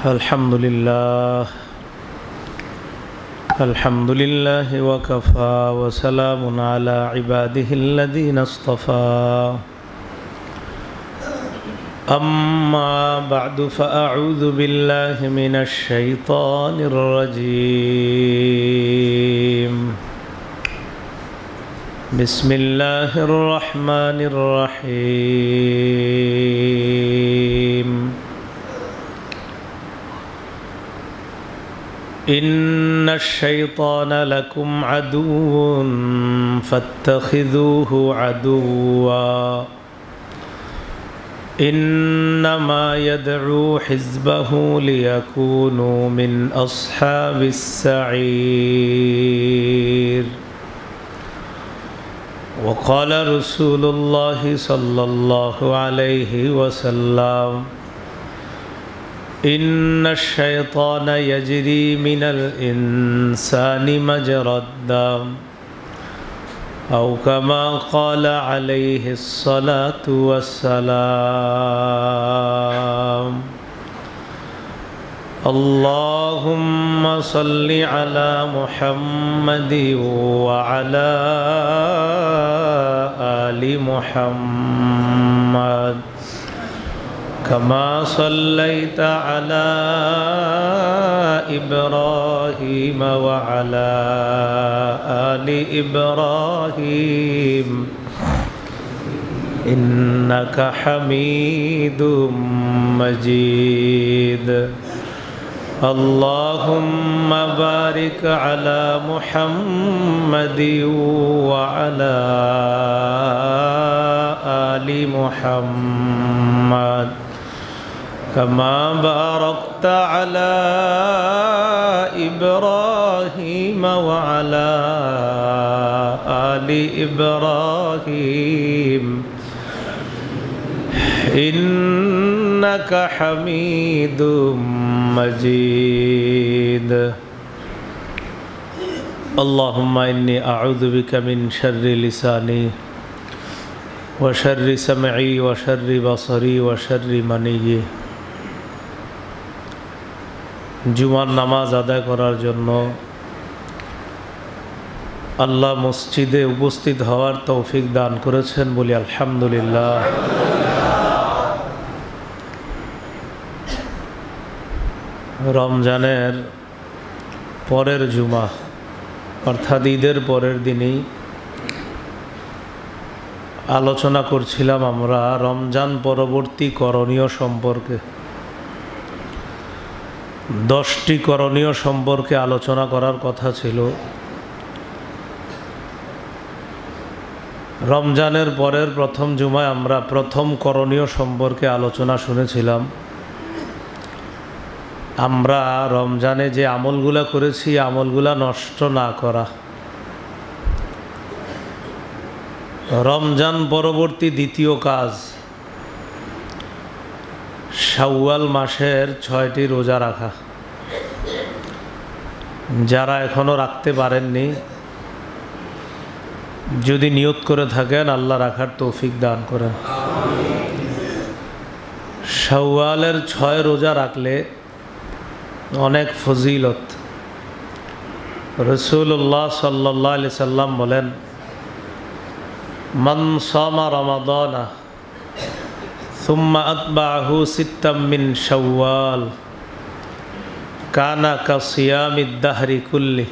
الحمد لله وكفى وسلام على عباده الذين اصطفى أما بعد فأعوذ بالله من الشيطان الرجيم بسم الله الرحمن الرحيم إن الشيطان لكم عدو فاتخذوه عدوا إنما يدعو حزبه ليكونوا من أصحاب السعير وقال رسول الله صلى الله عليه وسلم إن الشيطان يجري من الإنسان مجرى الدم أو كما قال عليه الصلاة والسلام اللهم صل على محمد وعلى آل محمد كما صليت على إبراهيم وعلى آل إبراهيم إنك حميد مجيد اللهم بارك على محمد وعلى آل محمد كما باركت على إبراهيم وعلى آل إبراهيم إنك حميد مجيد اللهم إني أعوذ بك من شر لساني وشر سمعي وشر بصري وشر مني জুমার নামাজ আদায় করার জন্য আল্লাহ মসজিদে উপস্থিত হওয়ার তৌফিক দান করেছেন বলি আলহামদুলিল্লাহ। রমজানের পরের জুমা অর্থাৎ ঈদের পরের দিনই আলোচনা করছিলাম আমরা রমজান পরবর্তী করণীয় সম্পর্কে। 10টি করণীয় সম্পর্কে আলোচনা করার কথা ছিল। রমজানের পরের প্রথম জুমায় আমরা প্রথম করণীয় সম্পর্কে আলোচনা শুনেছিলাম। আমরা রমজানে যে আমলগুলা করেছি আমলগুলা নষ্ট না করা। রমজান পরবর্তী দ্বিতীয় কাজ শাওয়াল মাসের 6টি রোজা রাখা। যারা এখনো রাখতে পারেননি যদি নিয়ত করে থাকেন আল্লাহ রাখার তৌফিক দান করেন। শাওয়ালের 6 রোজা রাখলে অনেক ফজিলত। রাসূলুল্লাহ সাল্লাল্লাহু আলাইহি সাল্লাম বলেন মান সামা রমাদানা সুম্মা আতবাহু সিত্তাম মিন শাওয়াল কানা কাসিয়ামিদ দাহরি কুল্লি।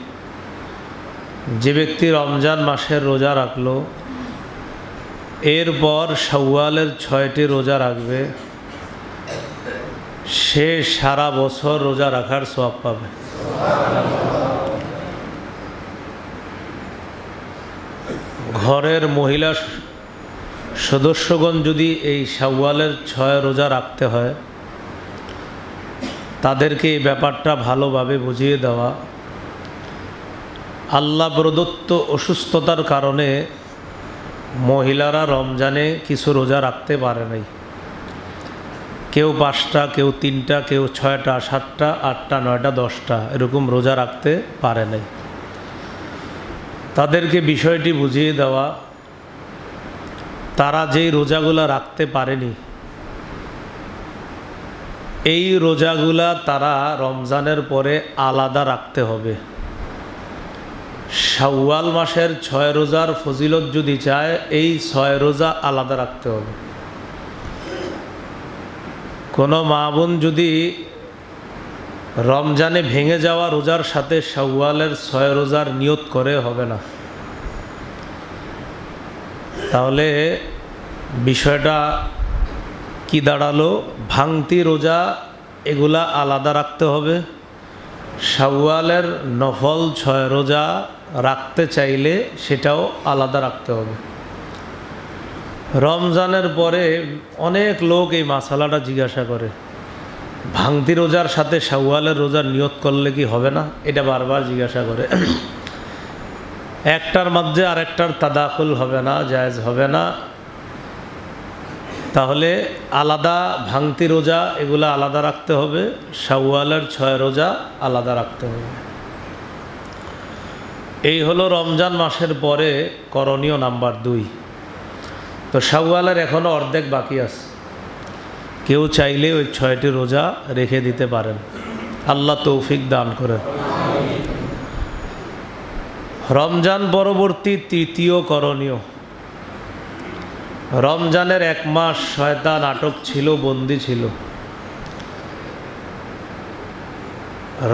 যে ব্যক্তি রমজান মাসের রোজা রাখলো এরপর শাওয়ালের 6টি রোজা রাখবে সে সারা বছর রোজা রাখার সওয়াব পাবে। ঘরের মহিলা সদস্যগণ যদি এই শাওয়ালের 6 রোজা রাখতে হয় তাদেরকে এই ব্যাপারটা ভালোভাবে বুঝিয়ে দেওয়া। আল্লাহ প্রদত্ত অসুস্থতার কারণে মহিলারা রমজানে কিছু রোজা রাখতে পারে নাই। কেউ 5টা, কেউ 3টা, কেউ 6টা, 7টা, 8টা, 9টা, 10টা এরকম রোজা রাখতে পারে নাই। তাদেরকে বিষয়টি বুঝিয়ে দেওয়া তারা যেই রোজাগুলো রাখতে পারেনি এই রোজাগুলা তারা রমজানের পরে আলাদা রাখতে হবে। শাওয়াল মাসের 6 রোজার ফজিলত যদি চায়, এই 6 রোজা আলাদা রাখতে হবে। কোনো মা বোন যদি রমজানে ভেঙে যাওয়া রোজার সাথে শাওয়ালের 6 রোজার নিয়ত করে, হবে না। তাহলে বিষয়টা কি দাঁড়ালো? ভাঙতি রোজা এগুলা আলাদা রাখতে হবে। শাওয়ালের নফল 6 রোজা রাখতে চাইলে সেটাও আলাদা রাখতে হবে। রমজানের পরে অনেক লোক এই মাসালাটা জিজ্ঞাসা করে, ভাঙতি রোজার সাথে শাওয়ালের রোজার নিয়ত করলে কি হবে না? এটা বারবার জিজ্ঞাসা করে। একটার মধ্যে আরেকটার তাদাখুল হবে না, জায়েজ হবে না। তাহলে আলাদা ভাঙতি রোজা এগুলা আলাদা রাখতে হবে, শাওয়ালের 6 রোজা আলাদা রাখতে হবে। এই হলো রমজান মাসের পরে করণীয় নাম্বার 2। তো শাওয়ালের এখনও অর্ধেক বাকি আছে। কেউ চাইলে ওই 6টি রোজা রেখে দিতে পারেন। আল্লাহ তৌফিক দান করেন। রমজান পরবর্তী তৃতীয় করণীয়, রমজানের 1 মাস শয়তান আটক ছিল, বন্দী ছিল।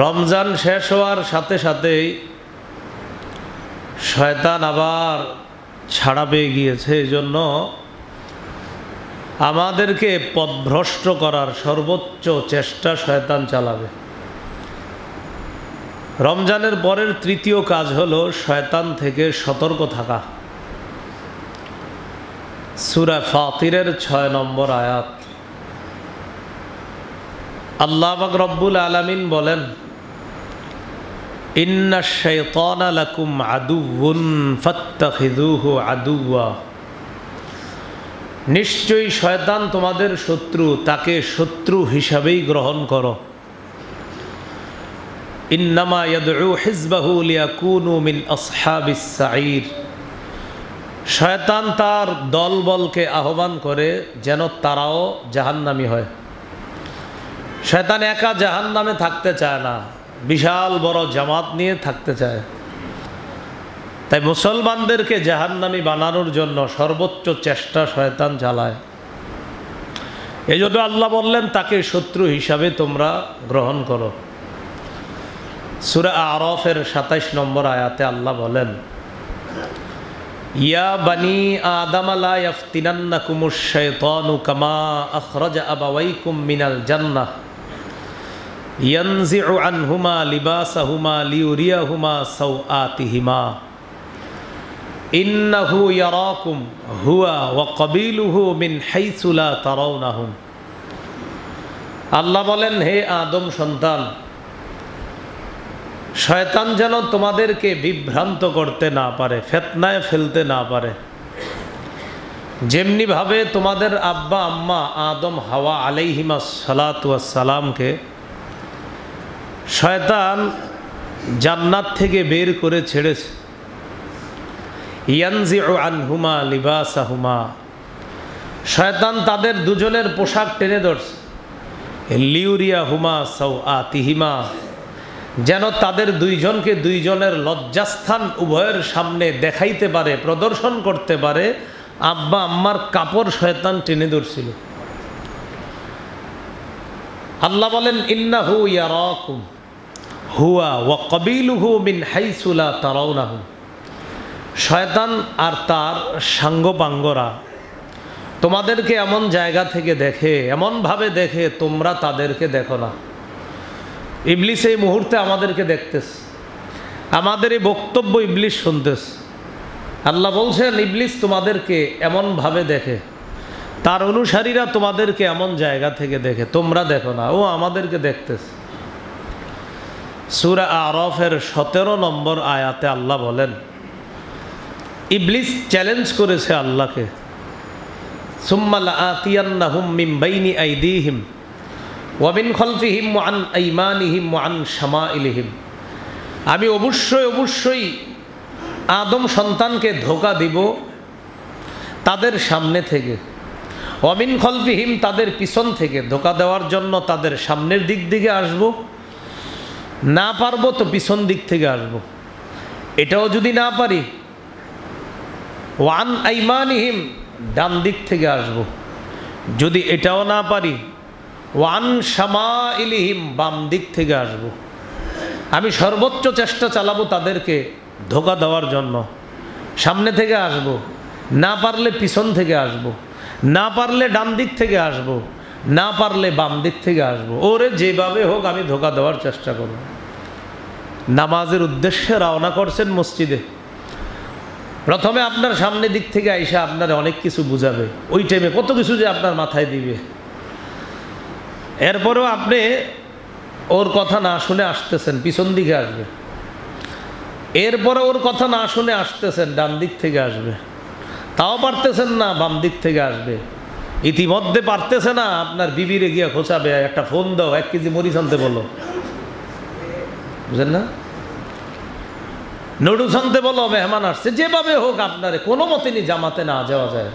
রমজান শেষ হওয়ার সাথে সাথেই শয়তান আবার ছাড়া পেয়ে গিয়েছে। এজন্য আমাদেরকে পথভ্রষ্ট করার সর্বোচ্চ চেষ্টা শয়তান চালাবে। রমজানের পরের তৃতীয় কাজ হলো শয়তান থেকে সতর্ক থাকা। সূরা ফাতিরের 6 নম্বর আয়াত, আল্লাহ পাক রব্বুল আলামিন বলেন, ইন্নাশ শাইতানা লাকুম আদুউন ফাত্তাখিযুহু আদুওয়া। নিশ্চয়ই শয়তান তোমাদের শত্রু, তাকে শত্রু হিসাবেই গ্রহণ করো। ইন্নামা ইয়াদউ হিজবাহু লিয়াকুনু মিন আসহাবিস সাঈর। শয়তান তার দলবলকে আহ্বান করে যেন তারাও জাহান্নামী হয়। শয়তান একা জাহান্নামে থাকতে চায় না, বিশাল বড় জামাত নিয়ে থাকতে চায়। তাই মুসলমানদেরকে জাহান্নামী বানানোর জন্য সর্বোচ্চ চেষ্টা শয়তান চালায়। এই জন্য আল্লাহ বললেন তাকে শত্রু হিসাবে তোমরা গ্রহণ করো। সূরা আরাফের 27 নম্বর আয়াতে আল্লাহ বলেন, ইয়া বানি আদম লা ইয়াফতিনান্নাকুমুশ শাইতানু কামা আখরাজা আবাওয়াইকুম মিনাল জান্নাহ ইয়ানজিউ আনহুমা লিবাসাহুমা লিউরিয়াহুমা সাওআতিহিমা ইন্নাহু ইয়ারাকুম হুয়া ওয়া কাবিলুহু মিন হাইসু লা তারাউনাহুম। আল্লাহ বলেন, হে আদম সন্তান, শয়তান যেন তোমাদেরকে বিভ্রান্ত করতে না পারে, ফিতনায় ফেলতে না পারে। যেমনিভাবে তোমাদের আব্বা আম্মা আদম হাওয়া আলাইহিমাস সালাতু ওয়াস সালামকে শয়তান জান্নাত থেকে বের করে ছেড়েছে। ইয়ানজিউ আনহুমা লিবাসাহুমা, শয়তান তাদের দুজনের পোশাক টেনে ধরছে। লিউরিয়াহুমা সাওআতিহিমা, যেন তাদের দুইজনকে দুইজনের লজ্জাস্থান উভয়ের সামনে দেখাইতে পারে, প্রদর্শন করতে পারে। আব্বা আম্মার কাপড় শয়তান টেনে ধরছিল। আল্লাহ বলেন, ইন্নাহু ইয়ারাকুম হুয়া ওয়া কাবিলুহু মিন হাইসু লা তারাউনাহুম। শয়তান আর তার সাঙ্গপাঙ্গরা তোমাদেরকে এমন জায়গা থেকে দেখে, এমনভাবে দেখে তোমরা তাদেরকে দেখো না। ইবলিস এই মুহূর্তে আমাদেরকে দেখতেছে, আমাদের এই বক্তব্য ইবলিস শুনতেছে। আল্লাহ বলছেন, ইবলিস তোমাদেরকে এমনভাবে দেখে, তার অনুসারীরা তোমাদেরকে এমন জায়গা থেকে দেখে, তোমরা দেখো না, ও আমাদেরকে দেখতেছে। সূরা আরাফের 17 নম্বর আয়াতে আল্লাহ বলেন, ইবলিস চ্যালেঞ্জ করেছে আল্লাহকে, সুম্মা লাআতিয়ান্নাহুম মিন বাইনি আইদিহিম ওয়া মিন খালফিহিম ওয়া আন আইমানিহিম ওয়া আন শামাইলিহিম। আমি অবশ্যই আদম সন্তানকে ধোঁকা দিব তাদের সামনে থেকে, ওয়ামিন খলফিহিম, তাদের পিছন থেকে ধোঁকা দেওয়ার জন্য তাদের সামনের দিক থেকে আসব, না পারবো তো পিছন দিক থেকে আসব। এটাও যদি না পারি, ওয়ান আইমানিহিম, ডান দিক থেকে আসব। যদি এটাও না পারি, ওয়ান শামাইলিহিম, বাম দিক থেকে আসব। আমি সর্বোচ্চ চেষ্টা চালাবো তাদেরকে ধোঁকা দেওয়ার জন্য। সামনে থেকে আসব, না পারলে পিছন থেকে আসব, না পারলে ডান দিক থেকে আসব, না পারলে বাম দিক থেকে আসব। ওরে যেভাবে হোক আমি ধোঁকা দেওয়ার চেষ্টা করব। নামাজের উদ্দেশ্যে রওনা করছেন মসজিদে। প্রথমে আপনার সামনে দিক থেকে আইসা আপনার অনেক কিছু বুঝাবে, ওই টাইমে কত কিছু যে আপনার মাথায় দিবে। এরপরেও আপনি ওর কথা না শুনে আসতেছেন, পিছন দিকে আসবে। এরপরে ওর কথা না শুনে আসতেছেন, ডান দিক থেকে আসবে। তাও পারতেছেন না, বাম দিক থেকে আসবে। ইতিমধ্যে পারতেছে না, আপনার বিবিরে গিয়ে খোঁচাবে, একটা ফোন দাও, 1 কেজি মরিচ আনতে বলো, বুঝেন না? নুডলস আনতে বলো, মেহমান আসছে। যেভাবে হোক আপনারে কোনো মতেই জামাতে না যাওয়া যায়।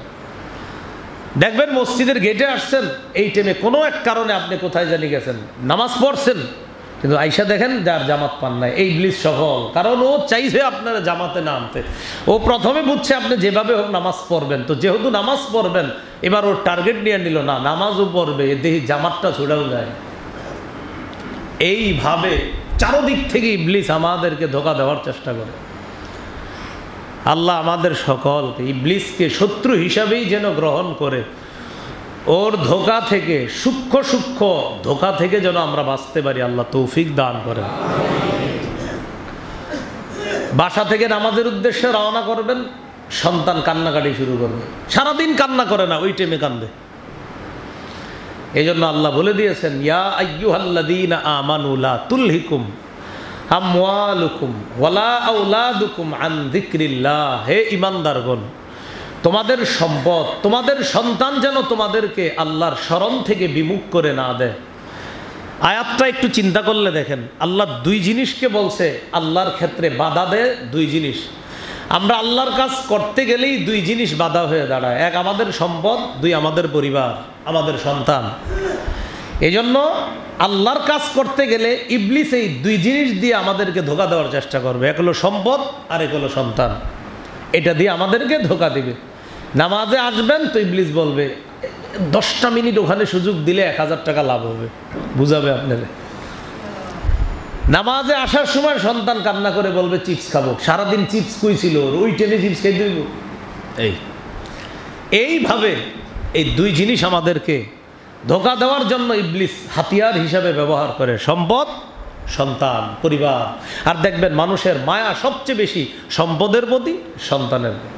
দেখবেন মসজিদের গেটে আসছেন, এই টাইমে কোনো এক কারণে আপনি কোথায় জানি গেছেন, নামাজ পড়ছেন, কিন্তু আইসা দেখেন যার জামাত পান নাই। এই ইবলিস সফল, কারণ ও চাইছে আপনারা জামাতে না আনতে। ও প্রথমে বুঝছে আপনি যেভাবে হোক নামাজ পড়বেন, তো যেহেতু নামাজ পড়বেন এবার ওর টার্গেট নিয়ে নিল, না নামাজও পড়বে, দেখি জামাতটা ছুড়েও যায়। এইভাবে চারদিক থেকে ইবলিস আমাদেরকে ধোঁকা দেওয়ার চেষ্টা করে। আল্লাহ আমাদের সকলকে ইবলিসকে শত্রু হিসাবেই যেন গ্রহণ করে, ওর ধোঁকা থেকে, সূক্ষ্ম সূক্ষ্ম ধোঁকা থেকে যেন আমরা বাঁচতে পারি। আল্লাহ তৌফিক দান করেন। বাসা থেকে নামাজের উদ্দেশ্যে রওনা করবেন, সন্তান কান্নাকাটি শুরু করবে। সারাদিন কান্না করে না, ওই টাইমে কান্দে। এই জন্য আল্লাহ বলে দিয়েছেন, ইয়া আইয়ুহাল্লাযীনা আমানু লা তুলহিকুম আমওয়ালুকুম ওয়ালা আওলাদুকুম আন যিকরিল্লাহ। হে ঈমানদারগণ, তোমাদের সম্পদ, তোমাদের সন্তান যেন তোমাদেরকে আল্লাহর স্মরণ থেকে বিমুখ করে না দেয়। আয়াতটা একটু চিন্তা করলে দেখেন, আল্লাহ 2 জিনিসকে বলছে আল্লাহর ক্ষেত্রে বাধা দেয়। 2 জিনিস, আমরা আল্লাহর কাজ করতে গেলেই 2 জিনিস বাধা হয়ে দাঁড়ায়। 1 আমাদের সম্পদ, 2 আমাদের পরিবার, আমাদের সন্তান। এই জন্য আল্লাহর কাজ করতে গেলে ইবলিস এই 2 জিনিস দিয়ে আমাদেরকে ধোঁকা দেওয়ার চেষ্টা করবে। এক হলো সম্পদ, আর এক হলো সন্তান। এটা দিয়ে আমাদেরকে ধোঁকা দিবে। নামাজে আসবেন তো ইবলিস বলবে 10টা মিনিট ওখানে সুযোগ দিলে 1000 টাকা লাভ হবে, বুঝাবে আপনারা। নামাজে আসার সময় সন্তান কান্না করে বলবে চিপস খাবো, সারাদিন চিপস কই ছিল, ওই টেনে চিপস খাই দিব। এইভাবে এই 2 জিনিস আমাদেরকে ধোঁকা দেওয়ার জন্য ইবলিস হাতিয়ার হিসাবে ব্যবহার করে, সম্পদ, সন্তান, পরিবার। আর দেখবেন মানুষের মায়া সবচেয়ে বেশি সম্পদের প্রতি, সন্তানের প্রতি।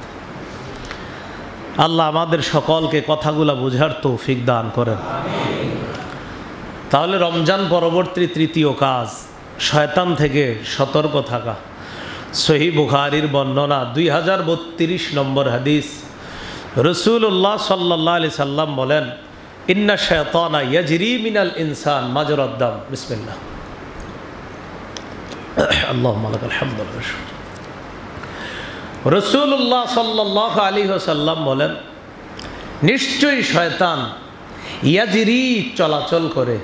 আল্লাহ আমাদের সকলকে কথাগুলা বোঝার তৌফিক দান করেন। তাহলে রমজান পরবর্তী 3য় কাজ, শয়তান থেকে সতর্ক থাকা। সহিহ বুখারীর বর্ণনা 2032 নম্বর হাদিস, রাসূলুল্লাহ সাল্লাল্লাহু আলাইহি সাল্লাম বলেন, ইন্না শায়তানা ইয়াজরি মিনাল ইনসান মাজরাদ দাম। বিসমিল্লাহ, আল্লাহুম্মা লাকাল হামদু ওয়া শুকর। রাসূলুল্লাহ সাল্লাল্লাহু আলাইহি ওয়াসাল্লাম বলেন, নিশ্চয়ই শয়তান ইয়াজরি চলাচল করে,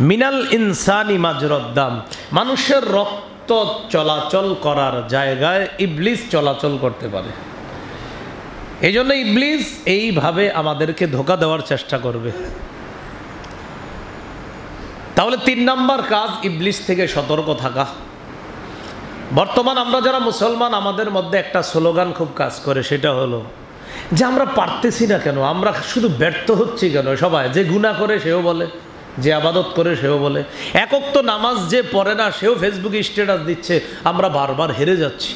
মিনাল ইনসানি মাজরাদ দাম, মানুষের রক্ত চলাচল করার জায়গায় ইবলিস চলাচল করতে পারে। এই জন্য ইবলিস এইভাবে আমাদেরকে ধোঁকা দেওয়ার চেষ্টা করবে। তাহলে 3 নম্বর কাজ, ইবলিস থেকে সতর্ক থাকা। বর্তমান আমরা যারা মুসলমান, আমাদের মধ্যে একটা স্লোগান খুব কাজ করে, সেটা হলো যে আমরা পারতেছি না কেন, আমরা শুধু ব্যর্থ হচ্ছি কেন। সবাই যে গুনাহ করে সেও বলে, যে আবাদত করে সেও বলে, একক তো নামাজ যে পড়ে না সেও ফেসবুকে স্ট্যাটাস দিচ্ছে, আমরা বারবার হেরে যাচ্ছি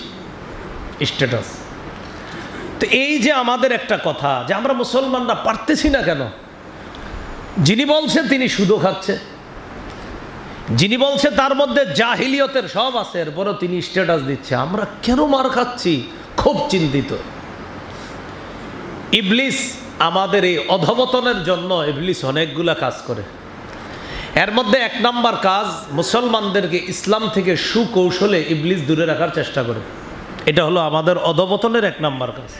স্ট্যাটাস। তো এই যে আমাদের একটা কথা যে আমরা মুসলমানরা পারতেছি না কেন, যিনি বলছেন তিনি সুদও খাচ্ছে, যিনি বলছে তার মধ্যে জাহিলিয়তের সব আছে, এরপরও তিনি স্ট্যাটাস দিচ্ছে, আমরা কেন মার খাচ্ছি, খুব চিন্তিত। ইবলিস আমাদের এই অধঃপতনের জন্য ইবলিস অনেকগুলা কাজ করে। এর মধ্যে 1 নম্বর কাজ, মুসলমানদেরকে ইসলাম থেকে সুকৌশলে ইবলিস দূরে রাখার চেষ্টা করে। এটা হলো আমাদের অধঃপতনের 1 নম্বর কাজ।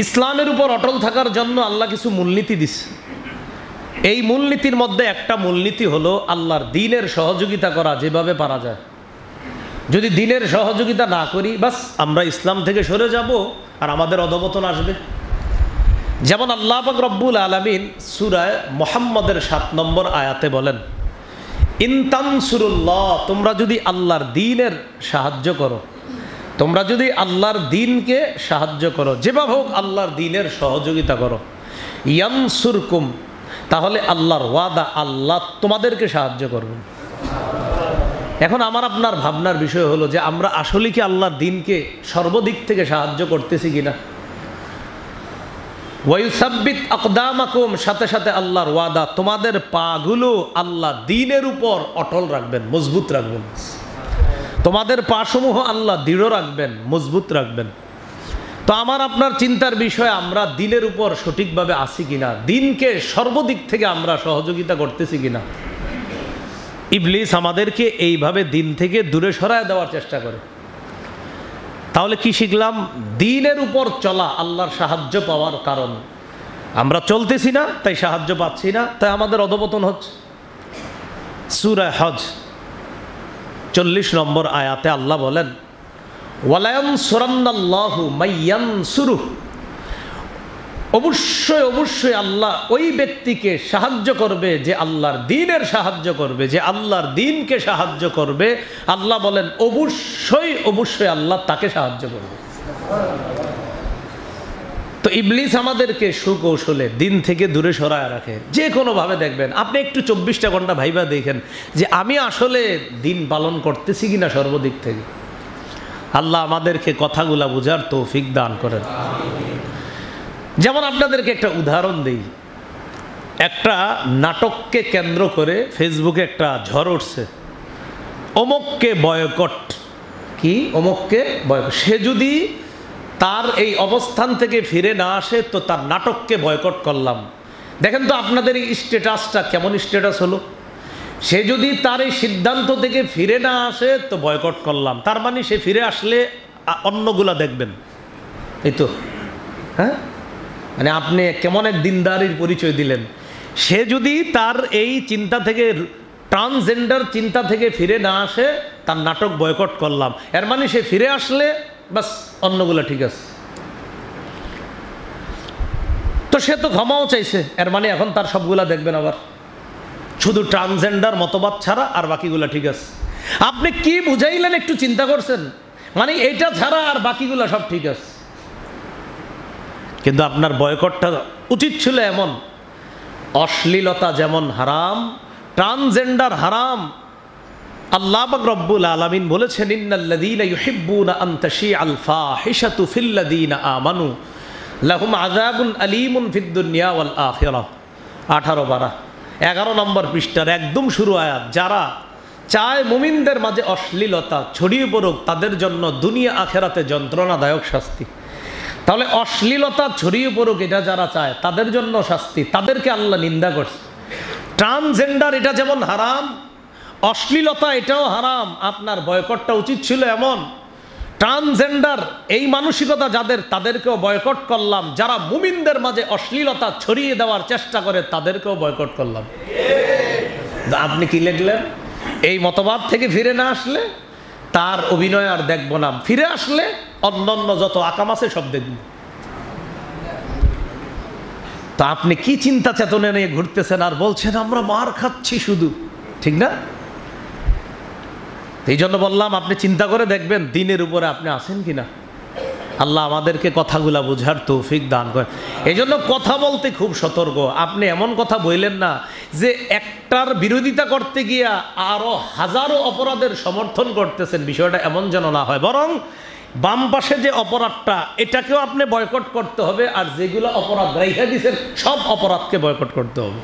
ইসলামের উপর অটল থাকার জন্য আল্লাহ কিছু মূলনীতি দিচ্ছে। এই মূলনীতির মধ্যে একটা মূলনীতি হলো আল্লাহর দ্বীনের সহযোগিতা করা যেভাবে পারা যায়। যদি দ্বীনের সহযোগিতা না করি, বাস আমরা ইসলাম থেকে সরে যাব আর আমাদের অধঃপতন আসবে। যেমন আল্লাহ পাক রব্বুল আলামিন সূরা মুহাম্মদের 7 নম্বর আয়াতে বলেন, ইন তানসুরুল্লাহ, তোমরা যদি আল্লাহর দ্বীনের সাহায্য করো, তোমরা যদি আল্লাহর দ্বীনকে সাহায্য করো, যেভাবে হোক আল্লাহর দ্বীনের সহযোগিতা করো, ইয়ানসুরকুম, তাহলে আল্লাহর ওয়াদা আল্লাহ তোমাদেরকে সাহায্য করবেন। এখন আমার আপনার ভাবনার বিষয় হলো যে আমরা আসলে কি আল্লাহর দ্বীনকে সর্বদিক থেকে সাহায্য করতেছি কিনা। ওয়ায়ুসাব্বিত আকদামাকুম, সাথে সাথে আল্লাহর ওয়াদা তোমাদের পাগুলো আল্লাহ দ্বীনের উপর অটল রাখবেন, মজবুত রাখবেন। তোমাদের পাসমূহ আল্লাহ দৃঢ় রাখবেন, মজবুত রাখবেন। তো আমার আপনার চিন্তার বিষয়, আমরা দ্বীনের উপর সঠিকভাবে আছি কিনা, দ্বীনকে সর্বদিক থেকে আমরা সহযোগিতা করতেছি কিনা। ইবলিস আমাদেরকে এইভাবে দ্বীন থেকে দূরে সরায় দেওয়ার চেষ্টা করে। তাহলে কি শিখলাম? দ্বীনের উপর চলা আল্লাহর সাহায্য পাওয়ার কারণ। আমরা চলতেছি না তাই সাহায্য পাচ্ছি না, তাই আমাদের অধঃপতন হচ্ছে। সূরা হজ 40 নম্বর আয়াতে আল্লাহ বলেন, ওয়ালা ইয়ানসুরান্নাল্লাহু মাইয়ানসুরুহু, অবশ্যই অবশ্যই আল্লাহ ওই ব্যক্তিকে সাহায্য করবে যে আল্লাহর দ্বীনের সাহায্য করবে, যে আল্লাহর দ্বীনকে সাহায্য করবে। আল্লাহ বলেন অবশ্যই অবশ্যই আল্লাহ তাকে সাহায্য করবে। তো ইবলিস আমাদেরকে সুকৌশলে দ্বীন থেকে দূরে সরায় রাখে। যে কোনোভাবে দেখবেন, আপনি একটু 24টা ঘন্টা ভাইবা দেখেন যে আমি আসলে দ্বীন পালন করতেছি কিনা সর্বদিক থেকে। আল্লাহ আমাদেরকে কথাগুলা বুঝার তৌফিক দান করেন। যেমন আপনাদেরকে একটা উদাহরণ দিই। একটা নাটককে কেন্দ্র করে ফেসবুকে একটা ঝড় উঠছে, অমুককে বয়কট। কি অমুককে বয়কট? সে যদি তার এই অবস্থান থেকে ফিরে না আসে তো তার নাটককে বয়কট করলাম। দেখেন তো আপনাদের এই স্ট্যাটাসটা কেমন স্ট্যাটাস হলো। সে যদি তার এই সিদ্ধান্ত থেকে ফিরে না আসে তো বয়কট করলাম, তার মানে সে ফিরে আসলে অন্যগুলা দেখবেন। এই তো, হ্যাঁ, মানে আপনি কেমন এক দিনদারির পরিচয় দিলেন। সে যদি তার এই চিন্তা থেকে, ট্রান্সজেন্ডার চিন্তা থেকে ফিরে না আসে, তার নাটক বয়কট করলাম, এর মানে সে ফিরে আসলে বাস অন্যগুলো ঠিক আছে। তো সে তো ক্ষমাও চাইছে, এর মানে এখন তার সবগুলা দেখবেন আবার, শুধু ট্রান্সজেন্ডার মতবাদ ছাড়া আর বাকিগুলা ঠিক আছে। আপনি কি বুঝাইলেন একটু চিন্তা করছেন? মানে এইটা ছাড়া আর বাকিগুলা সব ঠিক আছে। কিন্তু আপনার বয়কটটা উচিত ছিল এমন, অশ্লীলতা যেমন হারাম, ট্রান্সজেন্ডার হারাম। আল্লাহ পাক রব্বুল আলামিন বলেছেন, ইন্নাল্লাযীনা ইউহিব্বুনা আন তাশিআল ফাহিশাতু ফিল্লাযীনা আমানু লাহুম আযাবুন আলীমুন ফিদ দুনিয়া ওয়াল আখিরাহ। 18-12 11 নম্বর পৃষ্ঠার একদম শুরু আয়াত। যারা চায় মুমিনদের মাঝে অশ্লীলতা ছড়িয়ে পড়ুক, তাদের জন্য দুনিয়া আখিরাতে যন্ত্রণাদায়ক শাস্তি। তাহলে অশ্লীলতা ছড়িয়ে পড়ুক এটা যারা চায় তাদের জন্য শাস্তি, তাদেরকে আল্লাহ নিন্দা করছে। ট্রান্সজেন্ডার এটা যেমন হারাম, অশ্লীলতা এটাও হারাম। আপনার বয়কটটা উচিত ছিল এমন, ট্রান্সজেন্ডার এই মানসিকতা যাদের, তাদেরকেও বয়কট করলাম। যারা মুমিনদের মাঝে অশ্লীলতা ছড়িয়ে দেওয়ার চেষ্টা করে তাদেরকেও বয়কট করলাম। আপনি কি লিখলেন? এই মতবাদ থেকে ফিরে না আসলে তার অভিনয় আর দেখব না, ফিরে আসলে অন্যান্য যত আকাম আছে সব দেখব। তা আপনি কি চিন্তা চেতনা নিয়ে ঘুরতেছেন আর বলছেন আমরা মার খাচ্ছি শুধু, ঠিক না? এই জন্য বললাম আপনি চিন্তা করে দেখবেন দ্বীনের উপরে আপনি আছেন কিনা। আল্লাহ আমাদেরকে কথাগুলা বোঝার তৌফিক দান করেন। এই জন্য কথা বলতে খুব সতর্ক। আপনি এমন কথা বললেন না যে একটার বিরোধিতা করতে গিয়া আরো হাজারো অপরাধের সমর্থন করতেছেন, বিষয়টা এমন যেন না হয়। বরং বাম পাশে যে অপরাধটা এটাকেও আপনি বয়কট করতে হবে, আর যেগুলো অপরাধ রাইখা দিয়েছেন সব অপরাধকে বয়কট করতে হবে।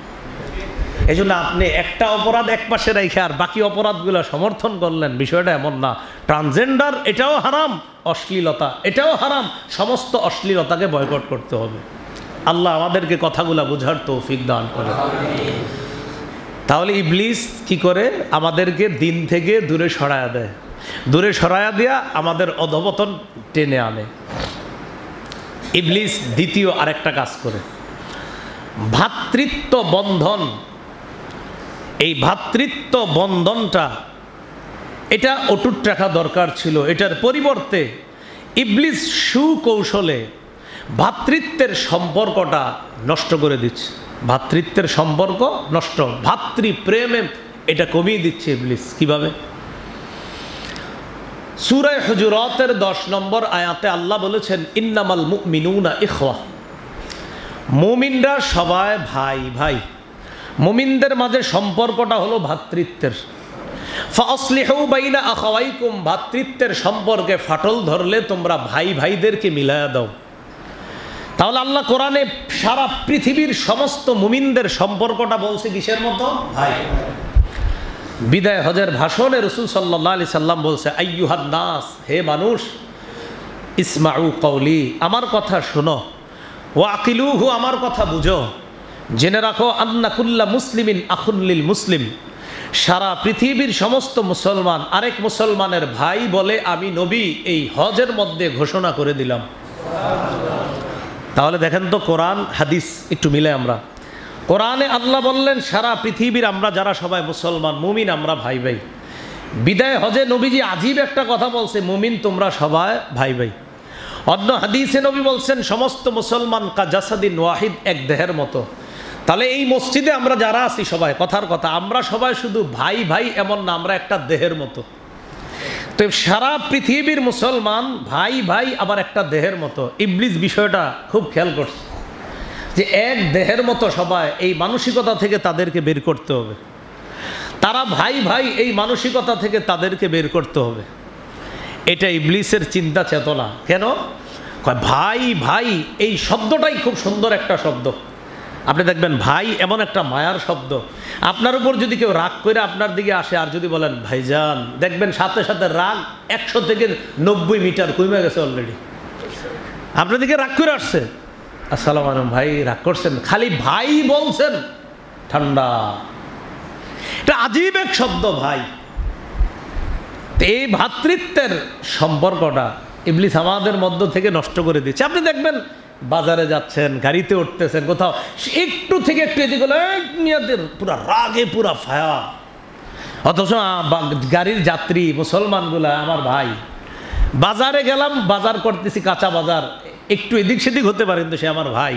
এই জন্য আপনি একটা অপরাধ এক পাশে রেখে আর বাকি অপরাধগুলো সমর্থন করলেন, বিষয়টা এমন না। ট্রান্সজেন্ডার এটাও হারাম, অশ্লীলতা এটাও হারাম, সমস্ত অশ্লীলতাকে বয়কট করতে হবে। আল্লাহ আমাদেরকে কথাগুলো বোঝার তৌফিক দান করে। তাহলে ইবলিস কি করে? আমাদেরকে দ্বীন থেকে দূরে সরায়া দেয়, দূরে সরায়া দিয়া আমাদের অধঃপতন টেনে আনে। ইবলিস দ্বিতীয় আরেকটা কাজ করে, ভ্রাতৃত্ব বন্ধন, এই ভ্রাতৃত্ব বন্ধনটা এটা অটুট রাখা দরকার ছিল। এটার পরিবর্তে ইবলিস সুকৌশলে ভ্রাতৃত্বের সম্পর্কটা নষ্ট করে দিচ্ছে। ভ্রাতৃত্বের সম্পর্ক নষ্ট, ভাতৃপ্রেমে এটা কমিয়ে দিচ্ছে ইবলিস। কিভাবে? সূরা হুজুরাতের 10 নম্বর আয়াতে আল্লাহ বলেছেন, ইন্নামাল মুমিনুনা ইখওয়া, মুমিনরা সবাই ভাই ভাই। মুমিনদের মাঝে সম্পর্কটা হলো ভ্রাতৃত্বের। ফাসলিহু বাইনা আখাওয়াইকুম, ভ্রাতৃত্বের সম্পর্কে ফাটল ধরলে তোমরা ভাই ভাইদেরকে মিলায়া দাও। তাহলে আল্লাহ কোরআনে সারা পৃথিবীর সমস্ত মুমিনদের সম্পর্কটা বলছে কিসের মতো? ভাই। বিদায় হজের ভাষণে রাসূল সাল্লাল্লাহু আলাইহি সাল্লাম বলছে, আইয়ুহান নাস, হে মানুষ, ইসমাউ কওলি, আমার কথা শোনো, ওয়া আকিলুহু, আমার কথা বুঝো, জেনে রাখো, আন্না কুল্লা মুসলিমিন আখুন লিল মুসলিম, সারা পৃথিবীর সমস্ত মুসলমান আরেক মুসলমানের ভাই বলে আমি নবী এই হজের মধ্যে ঘোষণা করে দিলাম। তাহলে দেখেন তো কোরআন হাদিস একটু মিলে আমরা। কোরআনে আল্লাহ বললেন সারা পৃথিবীর আমরা যারা সবাই মুসলমান মুমিন আমরা ভাই ভাই। বিদায় হজে নবীজি আজীব একটা কথা বলছে, মুমিন তোমরা সবাই ভাই ভাই। অন্য হাদিসে নবী বলছেন সমস্ত মুসলমান কা জাসাদিন ওয়াহিদ, এক দেহের মতো। তাহলে এই মসজিদে আমরা যারা আছি সবাই, কথার কথা, আমরা সবাই শুধু ভাই ভাই এমন না, আমরা একটা দেহের মতো। তো সারা পৃথিবীর মুসলমান ভাই ভাই আবার একটা দেহের মতো। ইবলিস বিষয়টা খুব খেয়াল করছে যে এক দেহের মতো সবাই, এই মানসিকতা থেকে তাদেরকে বের করতে হবে। তারা ভাই ভাই এই মানসিকতা থেকে তাদেরকে বের করতে হবে। এটা ইবলিসের চিন্তা চেতনা। কেন? ভাই ভাই এই শব্দটাই খুব সুন্দর একটা শব্দ। আপনি দেখবেন ভাই এমন একটা মায়ার শব্দ। আপনার উপর যদি কেউ রাগ করে আপনার দিকে আসে আর যদি বলেন ভাইজান, দেখবেন সাথে সাথে রাগ 100 থেকে 90 মিটার কমে গেছে অলরেডি। আপনার দিকে রাগ করে আসছে, আসসালামু আলাইকুম ভাই, রাগ করছেন, খালি ভাই বলছেন, ঠান্ডা। এটা আজীব এক শব্দ ভাই। এই ভ্রাতৃত্বের সম্পর্কটা ইবলিস আমাদের মধ্য থেকে নষ্ট করে দিচ্ছে। আপনি দেখবেন বাজারে যাচ্ছেন, গাড়িতে উঠতেছেন, কোথাও একটু থেকে একটু এদিকে পুরা রাগে পুরা ফায়ার, অথচ গাড়ির যাত্রী মুসলমানগুলা আমার ভাই। বাজারে গেলাম, বাজার করতেছি, কাঁচা বাজার, একটু এদিক সেদিক হতে পারে কিন্তু সে আমার ভাই।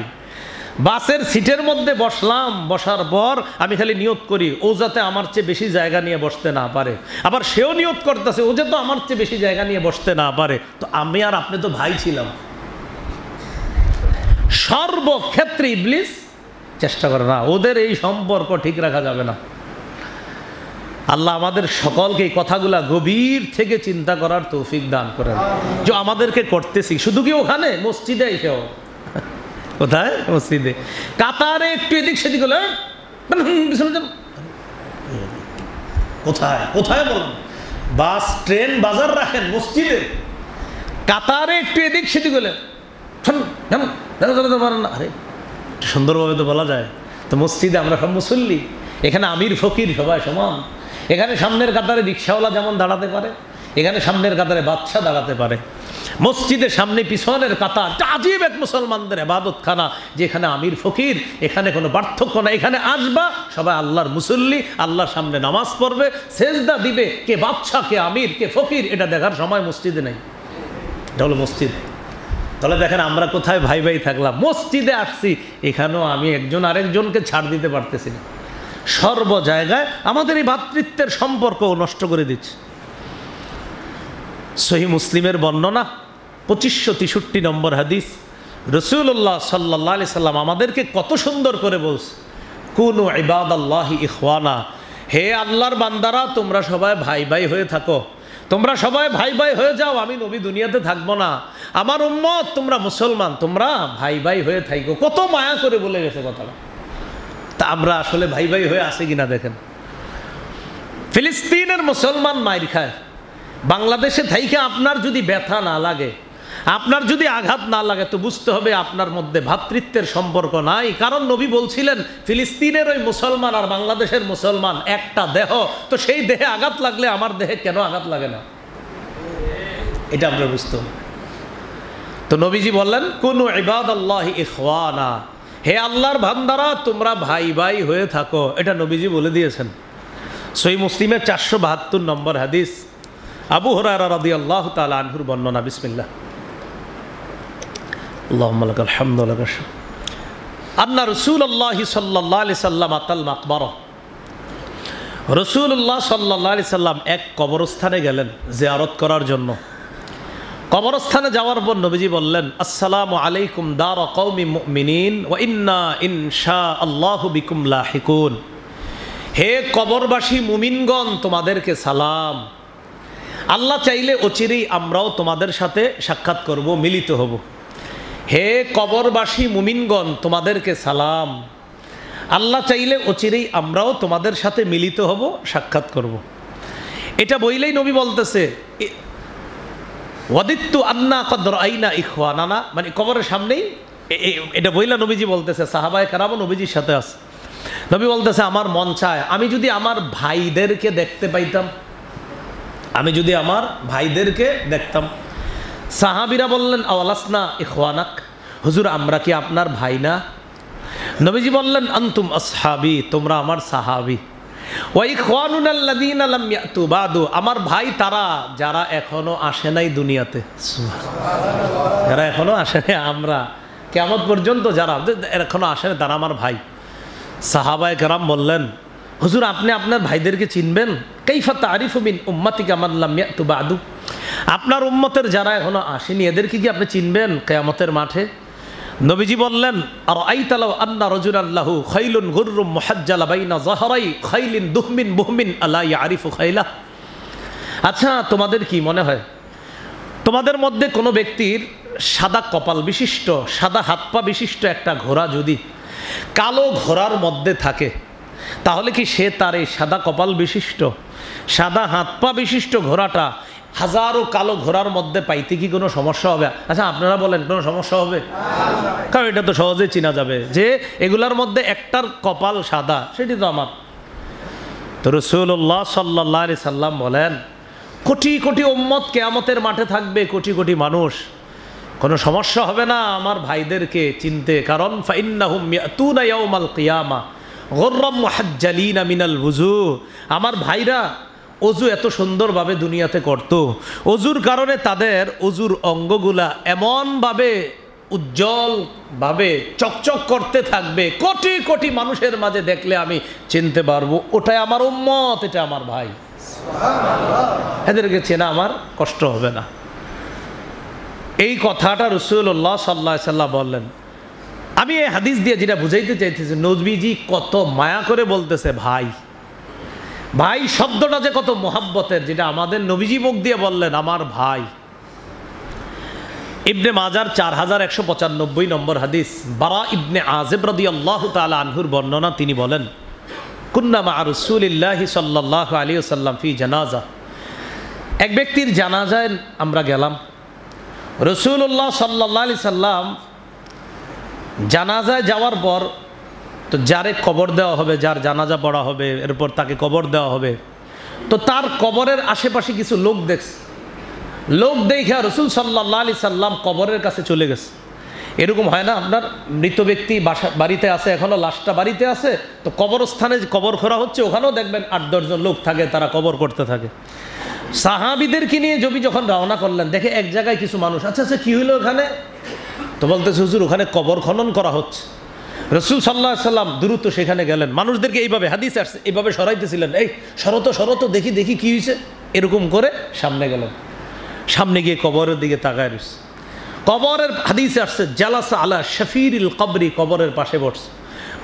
বাসের সিটের মধ্যে বসলাম, বসার পর আমি খালি নিয়ত করি ও যাতে আমার চেয়ে বেশি জায়গা নিয়ে বসতে না পারে, আবার সেও নিয়ত করতেছে ও যাতে আমার চেয়ে বেশি জায়গা নিয়ে বসতে না পারে। তো আমি আর আপনি তো ভাই ছিলাম। সর্বক্ষেত্রে ইবলিস চেষ্টা করে না, ওদের এই সম্পর্ক ঠিক রাখা যাবে না। আল্লাহ আমাদের সকলকে এই কথাগুলা গভীর থেকে চিন্তা করার তৌফিক দান করেন, যে আমাদেরকে করতেছি। শুধু কি ওখানে মসজিদে এসেও, কোথায়? মসজিদে কাতারে একটু এদিক সেদিক হলে কোথায় কোথায় বলুন, বাস ট্রেন বাজার রাখেন মসজিদে, কাতারে একটু এদিক সেদিক হলে আরে সুন্দরভাবে তো বলা যায়। তো মসজিদে আমরা সব মুসল্লি, এখানে আমির ফকির সবাই সমান। এখানে সামনের কাতারে রিক্সাওয়ালা যেমন দাঁড়াতে পারে, এখানে সামনের কাতারে বাদশা দাঁড়াতে পারে। মসজিদের সামনে পিছনের কাতার আজীব এক মুসলমানদের ইবাদতখানা, যেখানে আমির ফকির, এখানে কোনো পার্থক্য না। এখানে আসবা সবাই আল্লাহর মুসল্লি, আল্লাহর সামনে নামাজ পড়বে, সেজদা দিবে। কে বাদশা, কে আমির, কে ফকির, এটা দেখার সময় মসজিদে নেই। এটা হলো মসজিদ। তাহলে দেখেন আমরা কোথায় ভাই ভাই থাকলাম, মসজিদে আসছি, এখানেও আমি একজন আরেকজনকে ছাড় দিতে পারতেছি না। সর্ব জায়গায় আমাদের এই ভ্রাতৃত্বের সম্পর্ক নষ্ট করে দিচ্ছে। সহিহ মুসলিমের বর্ণনা 2563 নম্বর হাদিস, রাসূলুল্লাহ সাল্লাল্লাহু আলাইহি সাল্লাম আমাদেরকে কত সুন্দর করে বলছে, কুনু ইবাদাল্লাহি ইখওয়ানা, হে আল্লাহর বান্দারা তোমরা সবাই ভাই ভাই হয়ে থাকো, তোমরা সবাই ভাই ভাই হয়ে যাও, আমি নবী দুনিয়াতে থাকবো না, আমার উম্মত তোমরা মুসলমান, তোমরা ভাই ভাই হয়ে থাকো। কত মায়া করে বলে গেছে কথাটা। তা আমরা আসলে ভাই ভাই হয়ে আসে কিনা দেখেন। ফিলিস্তিনের মুসলমান মাইর খায়, বাংলাদেশে থাইকে আপনার যদি ব্যথা না লাগে, আপনার যদি আঘাত না লাগে, তো বুঝতে হবে আপনার মধ্যে ভ্রাতৃত্বের সম্পর্ক নাই। কারণ নবী বলছিলেন ফিলিস্তিনের ওই মুসলমান আর বাংলাদেশের মুসলমান একটা দেহ, তো সেই দেহে আঘাত লাগলে আমার দেহে কেন আঘাত লাগে না, এটা আমরা বুঝতে হবে। তো তো নবীজি বললেন কুনু ইবাদাল্লাহি ইখওয়ানা, হে আল্লাহর বান্দারা তোমরা ভাই ভাই হয়ে থাকো, এটা নবীজি বলে দিয়েছেন। সহিহ মুসলিমের 472 নম্বর হাদিস, আবু হুরায়রা রাদিয়াল্লাহু তাআলা আনহুর বর্ণনা। বিসমিল্লাহ। আল্লাহুম্মা লাকাল হামদু ওয়া লাকাশ শুকর। আন্না রাসূলুল্লাহি সাল্লাল্লাহু আলাইহি সাল্লাম আতাল মাকবারা, রাসূলুল্লাহ সাল্লাল্লাহু আলাইহি সাল্লাম এক কবরস্থানে গেলেন জিয়ারত করার জন্য। কবরস্থানে যাওয়ার পর নবীজি বললেন, আসসালামু আলাইকুম দারা কওমি মুমিনিন ওয়া ইন্না ইনশাআল্লাহু বিকুম লাহিকুন। হে কবরবাসী মুমিনগণ, তোমাদেরকে সালাম। আল্লাহ চাইলে অচিরেই আমরাও তোমাদের সাথে সাক্ষাৎ করব, মিলিত হব। হে কবরবাসী মুমিনগণ, তোমাদেরকে সালাম। আল্লাহ চাইলে অচিরেই আমরাও তোমাদের সাথে মিলিত হব, সাক্ষাৎ করব। এটা বইলেই নবী বলতেছে ওয়াদিত্তু আন্না কদ রাআইনা ইখওয়ানানা, মানে কবরের সামনেই এটা বইলা নবীজি বলতেছে, সাহাবায়ে কেরাম নবীজির সাথে আছে। নবী বলতেছে আমার মন চায় আমি যদি আমার ভাইদেরকে দেখতে পাইতাম, আমি যদি আমার ভাইদেরকে দেখতাম। সাহাবীরা বললেন আওয়ালাসনা ইখওয়ানাক, হুজুর আমরা কি আপনার ভাই না? নবীজি বললেন আনতুম আসহাবি, তোমরা আমার সাহাবী। ওয়া ইখওয়ানুনা আল্লাযীনা লাম ইয়াতু বাদু, আমার ভাই তারা যারা এখনো আসে নাই দুনিয়াতে। সুবহানাল্লাহ, যারা এখনো আসে নাই, আমরা কিয়ামত পর্যন্ত যারা এখনো আসে নাই তারা আমার ভাই। সাহাবায়ে কেরাম বললেন হুজুর আপনি আপনার ভাইদেরকে চিনবেন? কাইফা তারিফু মিন উম্মাতিকা মান লাম ইয়াতু বাদু, আপনার উম্মতের যারা এখনো আসেনি এদেরকে কি আপনি চিনবেন কিয়ামতের মাঠে? নবীজি বললেন আর আইতালাউ আন্না রাজুলাল্লাহু খাইলুন গুররুম মুহাজ্জালা বাইনা যাহরাই খাইলিন দুহমিন বুহমিন আলা ইয়ারিফু খাইলা। আচ্ছা তোমাদের কি মনে হয় তোমাদের মধ্যে কোনো ব্যক্তির সাদা কপাল বিশিষ্ট, সাদা হাত পা বিশিষ্ট একটা ঘোড়া যদি কালো ঘোড়ার মধ্যে থাকে, তাহলে কি সে তার এই সাদা কপাল বিশিষ্ট, সাদা হাত পা বিশিষ্ট ঘোড়াটা হাজারো কালো ঘোড়ার মধ্যে পাইতে কি কোনো সমস্যা হবে? আচ্ছা আপনারা বলেন কোনো সমস্যা হবে? কারণ এটা তো সহজে চেনা যাবে যে এগুলার মধ্যে একটার কপাল সাদা, সেটি তো আমার। তো রাসূলুল্লাহ সাল্লাল্লাহু আলাইহি সাল্লাম বলেন কোটি কোটি উম্মত কিয়ামতের মাঠে থাকবে, কোটি কোটি মানুষ, কোনো সমস্যা হবে না আমার ভাইদেরকে চিনতে। কারণ ফাইন্নাহুম ইয়াতুনা ইয়াউমাল কিয়ামা গুররাম মুহাজ্জালিনা মিনাল ওযু, আমার ভাইরা অজু এত সুন্দরভাবে দুনিয়াতে করত, অজুর কারণে তাদের অজুর অঙ্গগুলা এমনভাবে উজ্জ্বলভাবে চকচক করতে থাকবে, কোটি কোটি মানুষের মাঝে দেখলে আমি চিনতে পারবো ওটাই আমার উম্মত, এটা আমার ভাই। এদেরকে চেনা আমার কষ্ট হবে না। এই কথাটা রাসূলুল্লাহ সাল্লাল্লাহু আলাইহি সাল্লাম বললেন। আমি এই হাদিস দিয়ে যেটা বুঝাইতে চাইতেছি, নবীজি কত মায়া করে বলতেছে ভাই। ভাই শব্দটা যে কত মোহাব্বতের, যেটা আমাদের নবীজি মুখ দিয়ে বললেন আমার ভাই। ইবনে মাজার 4195 নম্বর হাদিস, বারা ইবনে আযিব রাদিয়াল্লাহু তাআলা আনহুর বর্ণনা। তিনি বলেন কুন্না মা রাসূলিল্লাহি সাল্লাল্লাহু আলাইহি ওয়াসাল্লাম ফি জানাজা, এক ব্যক্তির জানাজায় আমরা গেলাম। রাসূলুল্লাহ সাল্লাল্লাহু আলাইহি সাল্লাম জানাজায় যাওয়ার পর তো যারে কবর দেওয়া হবে, যার জানাজা পড়া হবে, এরপর তাকে কবর দেওয়া হবে, তো তার কবরের আশেপাশে কিছু লোক দেখছে। লোক দেখে রাসূল সাল্লাল্লাহু আলাইহি সাল্লাম কবরের কাছে চলে গেছে। এরকম হয় না, আপনার মৃত ব্যক্তি বাড়িতে আছে, এখনো লাশটা বাড়িতে আছে, তো কবরস্থানে কবর করা হচ্ছে, ওখানেও দেখবেন 8-10 জন লোক থাকে, তারা কবর করতে থাকে। সাহাবীদেরকে নিয়ে নবী যখন রওনা করলেন, দেখে এক জায়গায় কিছু মানুষ, আচ্ছা আচ্ছা কি হইলো ওখানে? তো বলতেছে হুজুর ওখানে কবর খনন করা হচ্ছে। রাসূল সাল্লাল্লাহু আলাইহি সাল্লাম দ্রুত সেখানে গেলেন, মানুষদেরকে এইভাবে হাদিস আসছে এইভাবে সরাইতেছিলেন, এই শরত শরত দেখি দেখি কি হয়েছে, এরকম করে সামনে গেলেন। সামনে গিয়ে কবরের দিকে তাকায় রয়েছে। কবরের হাদিসে আসছে জালাসা আলা শাফিরিল কবরি, কবরের পাশে বসছে,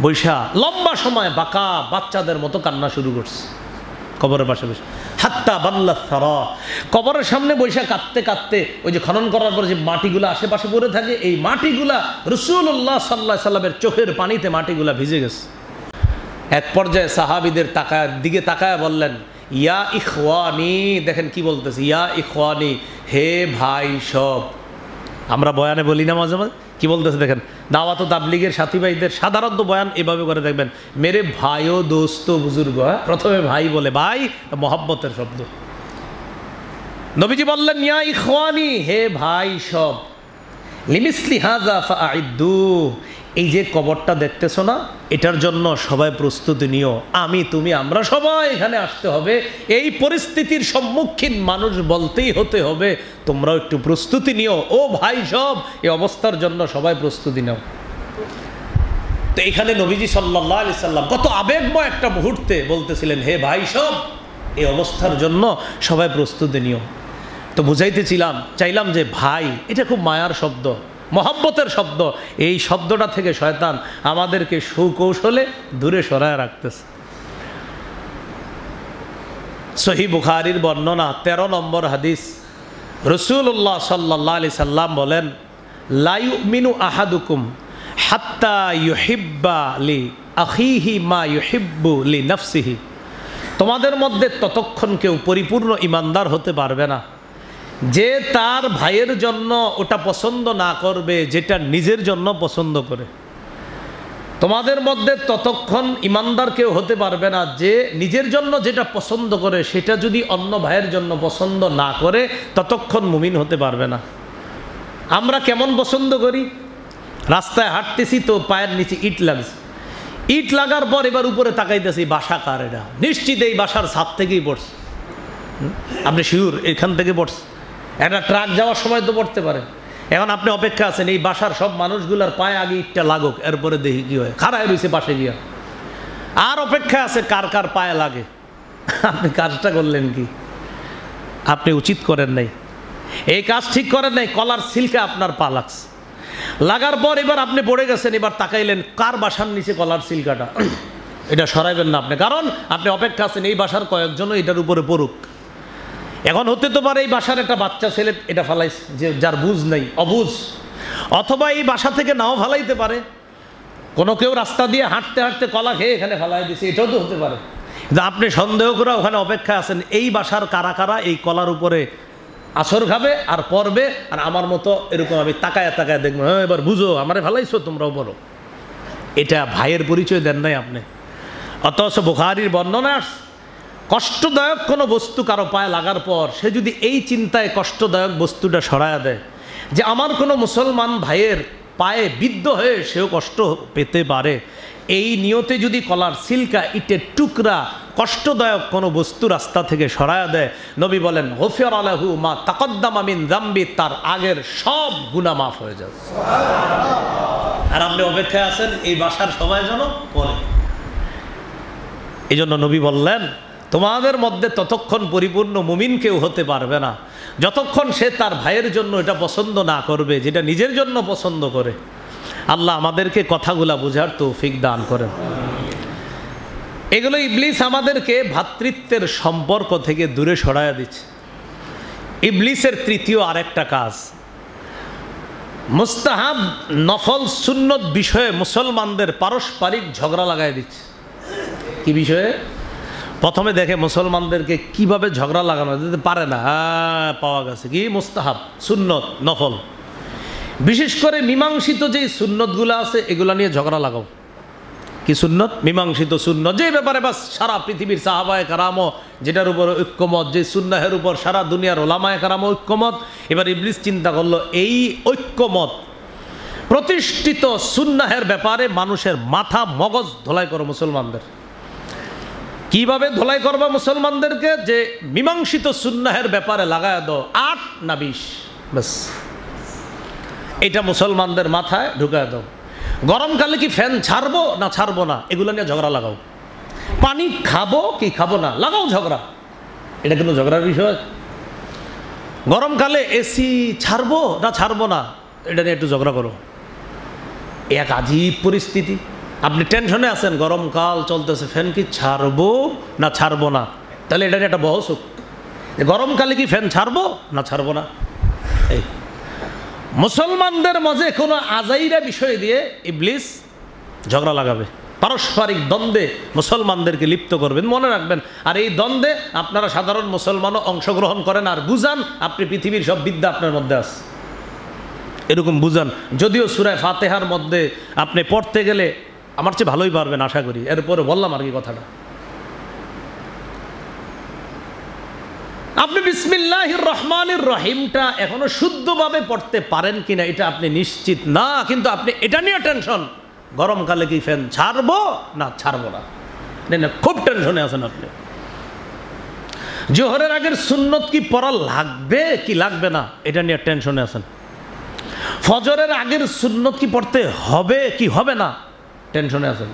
বৈশা লম্বা সময় বাঁকা বাচ্চাদের মতো কান্না শুরু করছে কবরের পাশে বসে। হাত্তা বাল্লা সারা, কবরের সামনে বৈশা কাঁদতে কাঁদতে ওই যে খনন করার পর যে মাটিগুলো আশেপাশে পড়ে থাকে, এই মাটিগুলা রাসূলুল্লাহ সাল্লাল্লাহু আলাইহি সাল্লামের চোখের পানিতে মাটিগুলা ভিজে গেছে। এক পর্যায়ে সাহাবীদের দিকে তাকায় বললেন ইয়া ইখওয়ানি, দেখেন কি বলতেছে, ইয়া ইখওয়ানি, হে ভাই সব। আমরা বয়ানে বলি না মাঝে মাঝে, কি বলতেছে দেখেন, দাওয়াত ও তাবলীগের সাথী ভাইদের সাধারণত বয়ান এভাবে করে দেখবেন, মেরে ভাইও দোস্ত বুজুর্গ, প্রথমে ভাই বলে, ভাই মহব্বতের শব্দ। নবীজি বললেন ইয়া ইখওয়ানি, হে ভাই সব। লিমিসলি হাযা ফাআইদ্দু, এই যে কবরটা দেখতেছো না, এটার জন্য সবাই প্রস্তুতি নিও। আমি, তুমি, আমরা সবাই এখানে আসতে হবে। এই পরিস্থিতির সম্মুখীন মানুষ বলতেই হতে হবে, তোমরাও একটু প্রস্তুতি নিও। ও ভাই সব, এই অবস্থার জন্য সবাই প্রস্তুতি নাও। তো এখানে নবীজি সাল্লাল্লাহু আলাইহি সাল্লাম কত আবেগময় একটা মুহূর্তে বলতেছিলেন, হে ভাই সব, এই অবস্থার জন্য সবাই প্রস্তুতি নিও। তো চাইলাম যে ভাই, এটা খুব মায়ার শব্দ, মহব্বতের শব্দ। এই শব্দটা থেকে শয়তান আমাদেরকে সুকৌশলে দূরে সরায় রাখতেছে। সহিহ বুখারীর বর্ণনা 13 নম্বর হাদিস, রাসূলুল্লাহ সাল্লাল্লাহু আলাইহি সাল্লাম বলেন, লা ইউমিনু আহাদুকুম হাত্তা ইউহিব্বা লি আখিহি মা ইউহিব্বু লি নাফসিহি। তোমাদের মধ্যে ততক্ষণ কেউ পরিপূর্ণ ইমানদার হতে পারবে না যে তার ভাইয়ের জন্য ওটা পছন্দ না করবে যেটা নিজের জন্য পছন্দ করে। তোমাদের মধ্যে ততক্ষণ ইমানদার কেউ হতে পারবে না যে নিজের জন্য যেটা পছন্দ করে সেটা যদি অন্য ভাইয়ের জন্য পছন্দ না করে, ততক্ষণ মুমিন হতে পারবে না। আমরা কেমন পছন্দ করি? রাস্তায় হাঁটতেছি তো পায়ের নিচে ইট লাগছে, ইট লাগার পর এবার উপরে তাকাইতেছি, বাসা কার? এটা নিশ্চিত এই বাসার ছাদ থেকেই পড়ছে। আপনি শিওর এখান থেকে পড়ছে? একটা ট্রাক যাওয়ার সময় তো পড়তে পারে। এখন আপনি অপেক্ষা আছেন এই বাসার সব মানুষগুলোর পায়ে আগে ইটটা লাগুক, এরপরে দেখি কী হয়। খাড়ায় রয়েছে পাশে গিয়া, আর অপেক্ষা আছে কার কার পায়ে লাগে। আপনি কাজটা করলেন কি? আপনি উচিত করেন নাই, এই কাজ ঠিক করেন নাই। কলার সিল্কে আপনার পা লাগছে, লাগার পর এবার আপনি পড়ে গেছেন, এবার তাকাইলেন কার বাসার নিচে কলার সিল্কাটা, এটা সরাইবেন না আপনি, কারণ আপনি অপেক্ষা আছেন এই বাসার কয়েকজনও এটার উপরে পড়ুক। এখন হতে তো পারে এই বাসার একটা বাচ্চা ছেলে এটা ফালাইছে, যে যার বুঝ নাই, অবুঝ, অথবা এই বাসা থেকে নাও ফালাইতে পারে, কোনো কেউ রাস্তা দিয়ে হাঁটতে হাঁটতে কলা খেয়ে এখানে ফালাই দিছে, এটাও তো হতে পারে। কিন্তু আপনি সন্দেহ করে ওখানে অপেক্ষা আছেন এই বাসার কারা কারা এই কলার উপরে আসর খাবে আর পড়বে, আর আমার মতো এরকম আমি তাকায় তাকায় দেখবো, হ্যাঁ এবার বুঝো আমারে ফালাইছো, তোমরাও বলো। এটা ভাইয়ের পরিচয় দেন নাই আপনি। অথচ বুখারীর বর্ণনা, কষ্টদায়ক কোনো বস্তু কারো পায়ে লাগার পর সে যদি এই চিন্তায় কষ্টদায়ক বস্তুটা সরায়া দেয় যে আমার কোনো মুসলমান ভাইয়ের পায়ে বিদ্ধ হয়ে সেও কষ্ট পেতে পারে, এই নিয়তে যদি কলার সিল্কা, ইটের টুকরা, কষ্টদায়ক কোনো বস্তু রাস্তা থেকে সরায়া দেয়, নবী বলেন গফিরা লাহু মা তাকদ্দামা মিন যামবি, তার আগের সব গুনাহ মাফ হয়ে যাবে। আর আপনি অপেক্ষায় আছেন এই বাসার সময় যেন পরে। এই জন্য নবী বললেন, তোমাদের মধ্যে ততক্ষণ পরিপূর্ণ মুমিন কেউ হতে পারবে না যতক্ষণ সে তার ভাইয়ের জন্য এটা পছন্দ না করবে যেটা নিজের জন্য পছন্দ করে। আল্লাহ আমাদেরকে কথাগুলা বোঝার তৌফিক দান করেন। এগুলো ইবলিস আমাদেরকে ভ্রাতৃত্বের সম্পর্ক থেকে দূরে সরাইয়া দিচ্ছে। ইবলিসের তৃতীয় আরেকটা কাজ, মুস্তাহাব নফল সুন্নত বিষয়ে মুসলমানদের পারস্পরিক ঝগড়া লাগাই দিচ্ছে। কি বিষয়ে? প্রথমে দেখে মুসলমানদেরকে কিভাবে ঝগড়া লাগানো যেতে পারে না, পাওয়া গেছে কি মুস্তাহাব সুন্নত নফল, বিশেষ করে মীমাংসিত যেই সুন্নতগুলো আছে এগুলো নিয়ে ঝগড়া লাগাও। কি সুন্নত? মীমাংসিত সুন্নত, যে ব্যাপারে বাস সারা পৃথিবীর সাহাবায়ে কেরামও যেটার উপর ঐক্যমত, যে সুন্নাহের উপর সারা দুনিয়ার ওলামায়ে কেরামও ঐক্যমত। এবার ইবলিস চিন্তা করলো এই ঐক্যমত প্রতিষ্ঠিত সুন্নাহের ব্যাপারে মানুষের মাথা মগজ ধোলাই করো মুসলমানদের। কিভাবে ধোলাই করবা মুসলমানদেরকে? যে মীমাংসিত সুন্নাহের ব্যাপারে লাগায় দাও 8 না 20, ব্যাস এটা মুসলমানদের মাথায় ঢুকায় দাও। গরমকালে কি ফ্যান ছাড়বো না ছাড়বো না, এগুলো নিয়ে ঝগড়া লাগাও। পানি খাবো কি খাবো না, লাগাও ঝগড়া। এটা কিন্তু ঝগড়ার বিষয়। গরমকালে এসি ছাড়বো না ছাড়বো না, এটা নিয়ে একটু ঝগড়া করো। এক আজীব পরিস্থিতি, আপনি টেনশনে আছেন, গরমকাল চলতেছে, ফ্যান কি ছাড়বো না ছাড়বো না, তাহলে এটা নিয়ে একটা বহস হোক, গরমকালে কি ফ্যান ছাড়বো না ছাড়বো না। এই মুসলমানদের মাঝে কোনো আজাইরা বিষয় দিয়ে ইবলিস ঝগড়া লাগাবে, পারস্পরিক দ্বন্দ্বে মুসলমানদেরকে লিপ্ত করবেন। মনে রাখবেন, আর এই দ্বন্দ্বে আপনারা সাধারণ মুসলমানও অংশগ্রহণ করেন আর বুঝান আপনি পৃথিবীর সব বিদ্যা আপনার মধ্যে আছে, এরকম বুঝান। যদিও সূরা ফাতিহার মধ্যে আপনি পড়তে গেলে আমার চেয়ে ভালোই পারবেন আশা করি, এরপরে বললাম আর কি কথাটা। আপনি বিসমিল্লাহির রহমানির রহিমটা এখনো শুদ্ধভাবে পড়তে পারেন কিনা এটা আপনি নিশ্চিত না, কিন্তু আপনি এটা নিয়ে টেনশন, গরমকালে কি ফ্যান ছাড়বো না ছাড়বো না, খুব টেনশনে আছেন আপনি। জোহরের আগের সুন্নত কি পড়া লাগবে কি লাগবে না এটা নিয়ে টেনশনে আছেন। ফজরের আগের সুন্নত কি পড়তে হবে কি হবে না টেনশনে আছেন।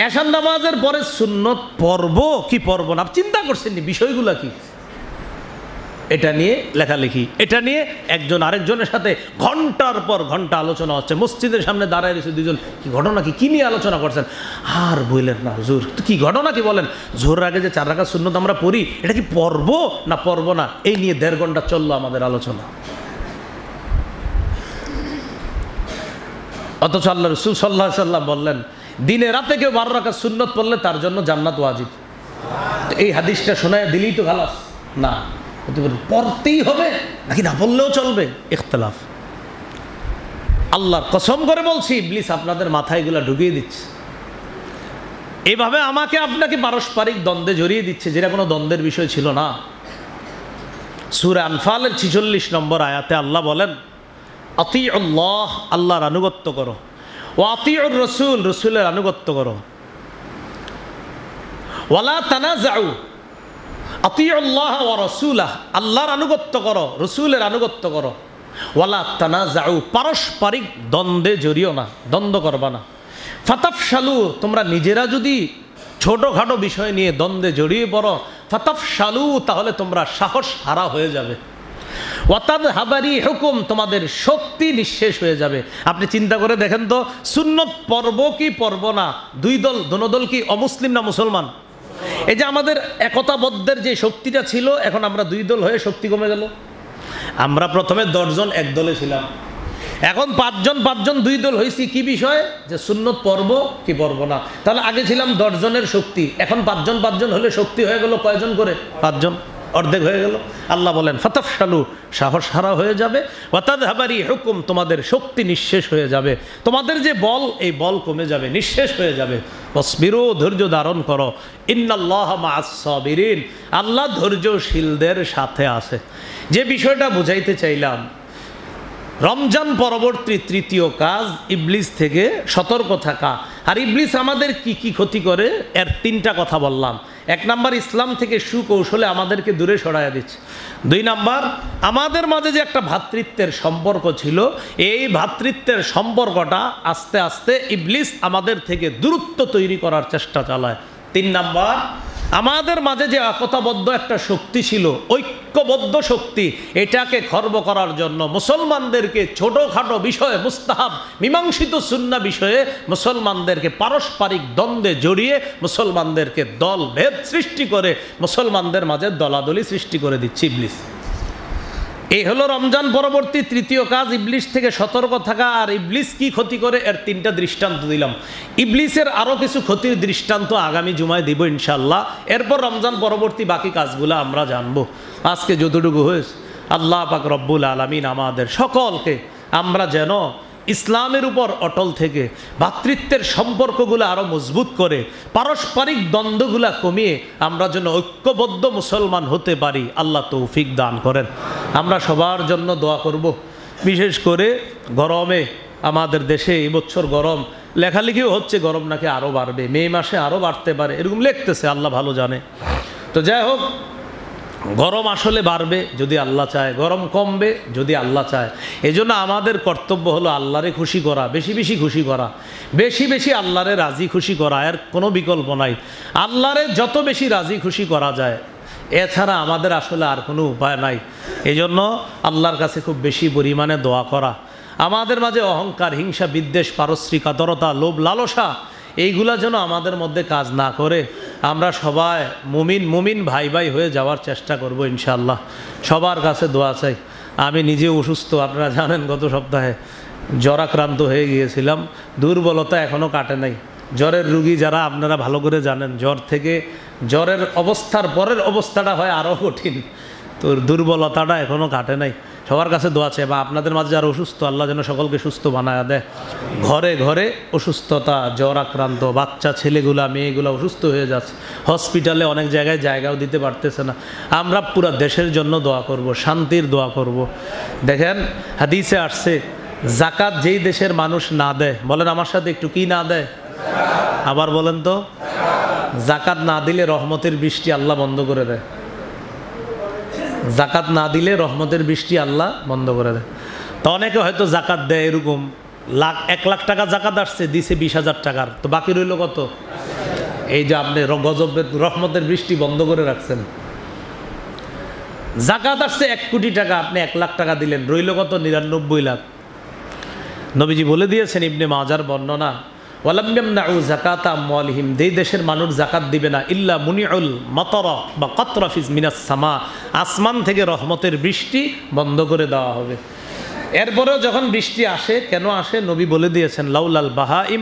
এশার নামাজের পরে সুন্নত পড়ব কি পড়ব না চিন্তা করছেন বিষয়গুলো কি, এটা নিয়ে লেখালেখি, এটা নিয়ে একজন আরেকজনের সাথে ঘন্টার পর ঘন্টা আলোচনা হচ্ছে। মসজিদের সামনে দাঁড়ায় রয়েছে দুজন, কি ঘটনা কি নিয়ে আলোচনা করছেন? আর বললেন না হুজুর, কি ঘটনা কি বলেন? জোহরের আগে যে 4 রাকাত সুন্নত আমরা পড়ি এটা কি পড়ব না পড়ব না, এই নিয়ে 1.5 ঘন্টা চললো আমাদের আলোচনা। অথচ আল্লাহ রাসূল সাল্লাল্লাহু আলাইহি ওয়াসাল্লাম বললেন দিনে রাতে কেউ 12 রাকাত সুন্নত পড়লে তার জন্য জান্নাত ওয়াজিব। এই হাদিসটা শোনায় দিলেই তো খালাস না, পড়তেই হবে নাকি না পড়লেও চলবে, ইখতিলাফ। আল্লাহর কসম করে বলছি ইবলিস আপনাদের মাথায় এগুলা ঢুকিয়ে দিচ্ছে, এইভাবে আমাকে আপনাকে পারস্পরিক দ্বন্দ্বে জড়িয়ে দিচ্ছে, যেটা কোনো দ্বন্দ্বের বিষয় ছিল না। সূরা আনফালের 46 নম্বর আয়াতে আল্লাহ বলেন আতিউল্লাহ, আল্লাহর আনুগত্য করো, ওয়া আতিউর রাসূল, রাসূলের আনুগত্য করো, ওয়ালা তানাজাউ, আতিউল্লাহ ওয়া রাসূলাহ, আল্লাহর আনুগত্য করো রাসূলের আনুগত্য করো, ওয়ালা তানাজাউ, পারস্পরিক দ্বন্দ্বে জড়িও না, দ্বন্দ্ব করবা না। ফাতাফশালু, তোমরা নিজেরা যদি ছোটোখাটো বিষয় নিয়ে দ্বন্দ্বে জড়িয়ে পড়ো, ফাতাফশালু, তাহলে তোমরা সাহস হারা হয়ে যাবে, ওয়াতাদহাবারি হুকুম, তোমাদের শক্তি নিঃশেষ হয়ে যাবে। আপনি চিন্তা করে দেখেন তো, সুন্নত পর্ব কি পর্ব না, দুই দল, দোনো দল কি অমুসলিম না মুসলমান? এই যে আমাদের একতাবদ্ধের যে শক্তিটা ছিল, এখন আমরা 2 দল হয়ে শক্তি কমে গেল। আমরা প্রথমে 10 জন এক দলে ছিলাম, এখন 5 জন 2 দল হয়েছি। কি বিষয়? যে সুন্নত পর্ব কি পর্ব না। তাহলে আগে ছিলাম 10 জনের শক্তি, এখন 5 জন হলে শক্তি হয়ে গেল কয়জন করে? 5 জন, অর্ধেক হয়ে গেল। আল্লাহ বলেন ফাতাফশালু, সাহস হারা হয়ে যাবে, ওয়াতাদহাবারি হুকুম, তোমাদের শক্তি নিঃশেষ হয়ে যাবে, তোমাদের যে বল এই বল কমে যাবে, নিঃশেষ হয়ে যাবে। ওয়াসবিরু, ধৈর্য ধারণ করো, ইন্নাল্লাহা মাআস সাবিরিন, আল্লাহ ধৈর্যশীলদের সাথে আছে। যে বিষয়টা বুঝাইতে চাইলাম, রমজান পরবর্তী তৃতীয় কাজ ইবলিস থেকে সতর্ক থাকা। আর ইবলিস আমাদের কি কি ক্ষতি করে এর 3টা কথা বললাম। 1 নাম্বার, ইসলাম থেকে সুকৌশলে আমাদেরকে দূরে সরাইয়া দিচ্ছে। 2 নাম্বার, আমাদের মাঝে যে একটা ভ্রাতৃত্বের সম্পর্ক ছিল, এই ভ্রাতৃত্বের সম্পর্কটা আস্তে আস্তে ইবলিস আমাদের থেকে দূরত্ব তৈরি করার চেষ্টা চালায়। 3 নাম্বার, আমাদের মাঝে যে একতাবদ্ধ একটা শক্তি ছিল, ঐক্যবদ্ধ শক্তি, এটাকে খর্ব করার জন্য মুসলমানদেরকে ছোটোখাটো বিষয়ে, মুস্তাহাব মীমাংসিত সুন্নাহ বিষয়ে মুসলমানদেরকে পারস্পরিক দ্বন্দ্বে জড়িয়ে মুসলমানদেরকে দল ভেদ সৃষ্টি করে মুসলমানদের মাঝে দলাদলি সৃষ্টি করে দিচ্ছে ইবলিস। এই হলো রমজান পরবর্তী তৃতীয় কাজ, ইবলিস থেকে সতর্ক থাকা। আর ইবলিস কি ক্ষতি করে এর 3টা দৃষ্টান্ত দিলাম। ইবলিসের আরও কিছু ক্ষতির দৃষ্টান্ত আগামী জুমায় দিব ইনশাআল্লাহ। এরপর রমজান পরবর্তী বাকি কাজগুলো আমরা জানবো। আজকে যতটুকু হয়েছে, আল্লাহ পাক রব্বুল আলামিন আমাদের সকলকে, আমরা যেন ইসলামের উপর অটল থেকে ভ্রাতৃত্বের সম্পর্কগুলো আরও মজবুত করে পারস্পরিক দ্বন্দ্বগুলো কমিয়ে আমরা যেন ঐক্যবদ্ধ মুসলমান হতে পারি, আল্লাহ তৌফিক দান করেন। আমরা সবার জন্য দোয়া করব। বিশেষ করে গরমে আমাদের দেশে এবছর গরম, লেখালেখিও হচ্ছে গরম নাকি আরও বাড়বে, মে মাসে আরও বাড়তে পারে, এরকম লিখতেছে, আল্লাহ ভালো জানে। তো যাই হোক, গরম আসলে বাড়বে যদি আল্লাহ চায়, গরম কমবে যদি আল্লাহ চায়। এই জন্য আমাদের কর্তব্য হলো আল্লাহরে খুশি করা, বেশি বেশি খুশি করা, বেশি বেশি আল্লাহরে রাজি খুশি করা, এর কোনো বিকল্প নাই। আল্লাহরে যত বেশি রাজি খুশি করা যায়, এছাড়া আমাদের আসলে আর কোনো উপায় নাই। এই জন্য আল্লাহর কাছে খুব বেশি পরিমাণে দোয়া করা। আমাদের মাঝে অহংকার, হিংসা, বিদ্বেষ, পারস্পরিক আদরতা, লোভ, লালসা, এইগুলা যেন আমাদের মধ্যে কাজ না করে আমরা সবাই মুমিন ভাই ভাই হয়ে যাওয়ার চেষ্টা করব ইনশাআল্লাহ। সবার কাছে দোয়া চাই। আমি নিজে অসুস্থ, আপনারা জানেন, গত সপ্তাহে জ্বরাক্রান্ত হয়ে গিয়েছিলাম, দুর্বলতা এখনও কাটে নাই। জ্বরের রুগী যারা, আপনারা ভালো করে জানেন, জ্বর থেকে জ্বরের অবস্থার পরের অবস্থাটা হয় আরও কঠিন। তো দুর্বলতাটা এখনও কাটে নাই। সবার কাছে দোয়া চাই, বা আপনাদের মাঝে যারা অসুস্থ আল্লাহ যেন সকলকে সুস্থ বানায় দেয়। ঘরে ঘরে অসুস্থতা, জ্বর আক্রান্ত বাচ্চা ছেলেগুলা মেয়েগুলা অসুস্থ হয়ে যাচ্ছে, হসপিটালে অনেক জায়গায় জায়গাও দিতে পারতেছে না। আমরা পুরো দেশের জন্য দোয়া করব, শান্তির দোয়া করব। দেখেন হাদিসে আসছে, জাকাত যেই দেশের মানুষ না দেয়, বলেন আমার সাথে একটু, কি না দেয়? আবার বলেন তো। জাকাত না দিলে রহমতের বৃষ্টি আল্লাহ বন্ধ করে দেয়। জাকাত না দিলে রহমতের বৃষ্টি আল্লাহ বন্ধ করে দেয়। তো অনেকে হয়তো জাকাত দেয়, এরকম 1 লাখ টাকা জাকাত আসছে, দিছে 20,000 টাকার, তো বাকি রইল কত? এই যে আপনি গজবের রহমতের বৃষ্টি বন্ধ করে রাখছেন। জাকাত আসছে 1 কোটি টাকা, আপনি 1 লাখ টাকা দিলেন, রইল কত? 99 লাখ। নবীজি বলে দিয়েছেন, ইবনে মাজার বর্ণনা, ওয়ালাম ইয়ামনাউ যাকাতা আমওয়ালিহিম, যেই দেশের মানুষ জাকাত দিবে না, ইল্লা মুনিউল মাতারা বা কাতরা ফিজ মিনাস সামা, আসমান থেকে রহমতের বৃষ্টি বন্ধ করে দেওয়া হবে। এরপরেও যখন বৃষ্টি আসে, কেন আসে? নবী বলে দিয়েছেন, লাউলাল বাহাইম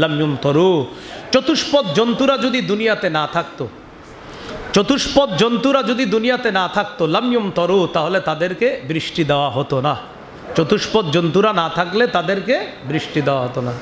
লাম ইউমতারু, চতুষ্পদ জন্তুরা যদি দুনিয়াতে না থাকতো, চতুষ্পদ জন্তুরা যদি দুনিয়াতে না থাকতো, লাম ইউমতারু, তাহলে তাদেরকে বৃষ্টি দেওয়া হতো না। চতুষ্পদ জন্তুরা না থাকলে তাদেরকে বৃষ্টি দেওয়া হতো না।